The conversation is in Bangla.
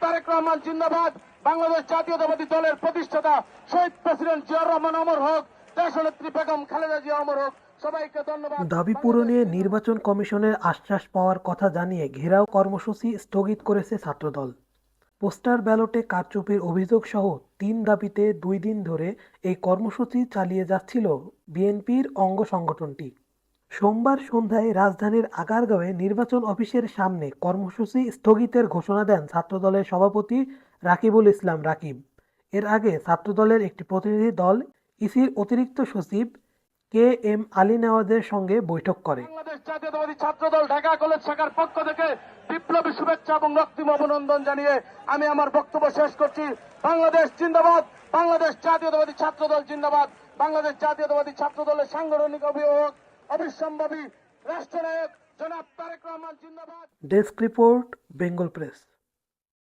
তারেক রহমান জিন্দাবাদ। বাংলাদেশ জাতীয়তাবাদী দলের প্রতিষ্ঠাতা শহীদ প্রেসিডেন্ট জিয়াউর রহমান অমর হোক। দেশনেত্রী বেগম খালেদা জিয়া অমর হোক। সবাইকে ধন্যবাদ। দাবি পূরণে নির্বাচন কমিশনের আশ্বাস পাওয়ার কথা জানিয়ে ঘেরাও কর্মসূচি স্থগিত করেছে ছাত্রদল। পোস্টার ব্যালটে কারচুপির অভিযোগ সহ ৩ দাবিতে ২ দিন ধরে এই কর্মসূচি চালিয়ে যাচ্ছিল বিএনপির অঙ্গ সংগঠনটি। সোমবার সন্ধ্যায় রাজধানীর আগারগাঁওয়ে নির্বাচন অফিসের সামনে কর্মসূচি স্থগিতের ঘোষণা দেন ছাত্রদলের সভাপতি রাকিবুল ইসলাম রাকিব। এর আগে ছাত্রদলের একটি প্রতিনিধি দল ইসির অতিরিক্ত সচিব KM আলী নেওয়াজের সঙ্গে বৈঠক করে। বাংলাদেশ জাতীয়তাবাদী ছাত্রদল ঢাকা কলেজ শাখার পক্ষ থেকে বিপ্লবী শুভেচ্ছা এবং রক্তিম অভিনন্দন জানিয়ে আমি আমার বক্তব্য শেষ করছি। বাংলাদেশ জিন্দাবাদ। বাংলাদেশ জাতীয়তাবাদী ছাত্রদল জিন্দাবাদ। বাংলাদেশ জাতীয়তাবাদী ছাত্রদলের সাংগঠনিক অভিভাবক অবিসম্ভাবী রাষ্ট্রনায়ক জনাব তারেক রহমান জিন্দাবাদ। Desk report, Bengal press.